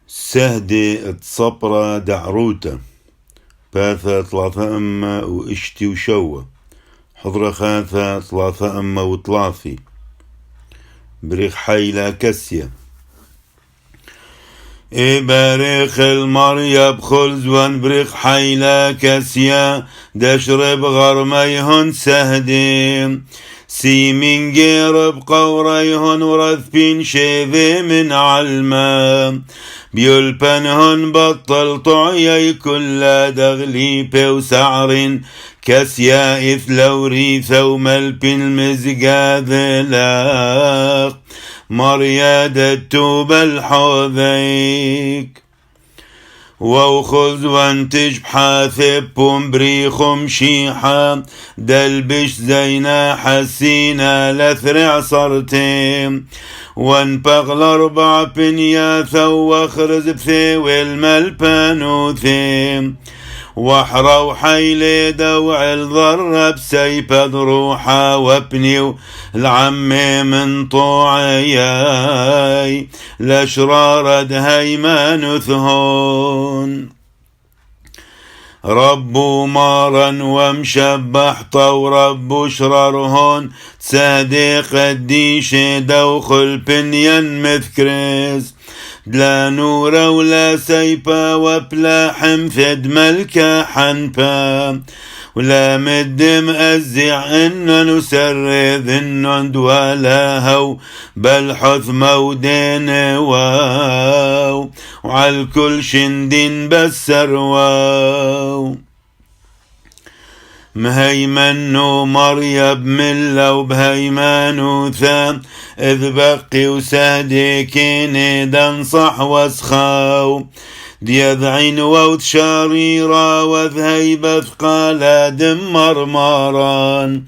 سهدي الصبرة دعروته باثة ثلاثة أما وإشتي وشوة حضرة خاثة ثلاثة أما وثلاثي بريخ حيلة كسية باريخ المريب خلزوان بريخ حيلة كسية دشرب غرميهن سهدي سيمين جيرب قوريهن ورثبين شيذي من علما بيلبنهن بطل طعيي كل دغليبه وسعر كسيا إثلوري ثوم البن مزقاذ لاق مرياد التوب الحوذيك وخذ وانتج بحاثب بريخم شيحة دلبش زينا حسينا لثرع صرتيم وانبغ الأربع بنياثا واخرز بثيوي الملبانوثيم وحرو حيلي دوع الضر بسيب ضروحا وابني العمي من طوعياي لشرار دهيمان ثهون ربو مارا ومشبح طو ربو شررهون تصادق الديش دوخ البنيان مثكريس لا نور ولا سيبا وبلا حمفد ملكا حنبا ولا مدم أزع إن نسرذ النند ولا هو بل حث مودين واو وعالكل شندين بسر واو مهيمنو مريب ملا وبهيمانو ثام إذ بقي وسادكين دنصح وسخاو ديذعين ووت شريرا وذهيب ثقالا دمر ماران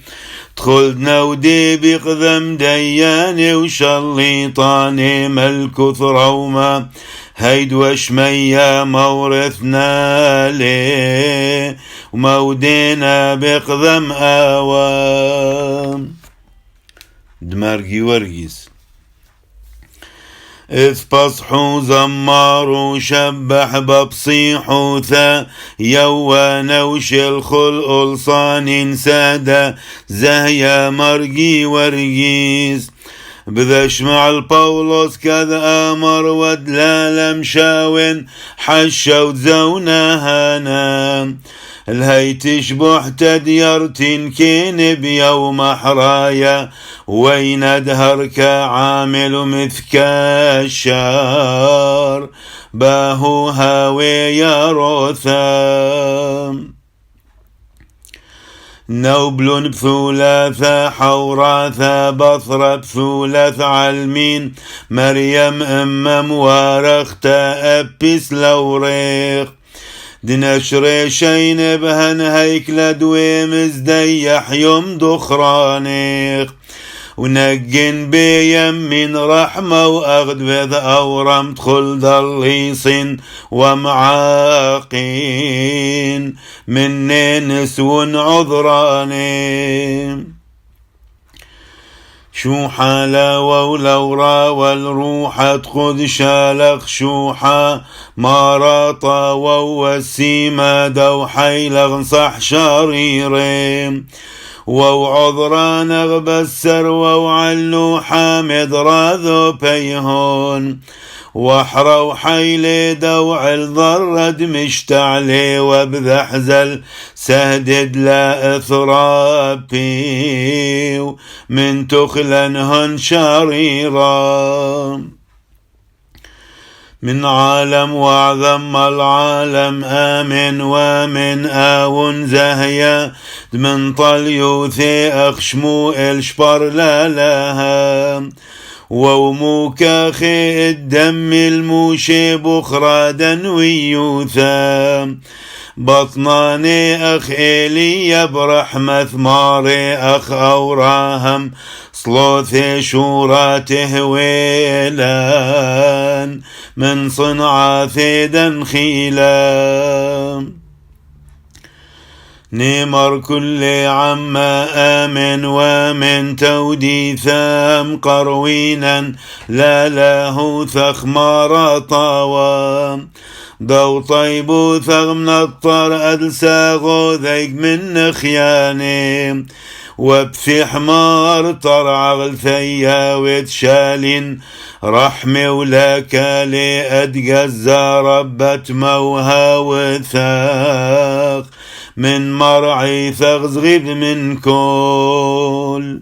دخلنا ودي بقذم دياني وشليطاني ملك ثروما هيد وشمية مورثنا ليه ومودينا بقذم آوام دمارقي ورقيس إذ بصحوا زماروا شبح ببصيحوا ثا يوانا وشل خلق الصان سادة زهيا مرقي ورقيس بذش مع البولوس كذا أمر ودلا لمشاون حشوا زونا هانا الهي تشبح تديرتين كين بيوم حرايا وين دهرك عامل مثك الشار باهو هاوي يا روثام نوبل بثلاثة حوراثة بصرة بثلاث علمين مريم موارخة أبس لوريخ دنشري شين بهن هيكل دويم ازديح يوم دخرانيخ ونجن بيم من رحمة وأغد بذ أورم تخل ضليصين ومعاقين من نسون عذرانين شوحا لوا ولورا والروح تخذ شالخ شوحا ماراطا ووسيما دو حيلغ صح شريرين وعذرا نغب السروا وعلو حامد راذو بيهون وحرو حيلي دوع الضرد مشتعلي وبذحزل سهدد لا إثرابي من تخلنهن شريرا من عالم وعظم العالم آمن ومن آون زهيا من طليوثي أخشمو الشبر لا لها وموكاخي الدم الموشي بخرادا ويوثا بطناني أخ إيلي برحمة ثماري أخ أوراهم صلوثي شوراته ويلان من صنعا ثيدا خيلا نمر كل عما آمن ومن تودي ثام قروينا لا له ثخمار طوام دو طيب ثغم الطر أدلساغو ذيك من خياني وبثي حمار طرع غلثيا وتشالين رحمي ولك لأدقز ربت موها وثاق من مرعي ثغز غيب من كل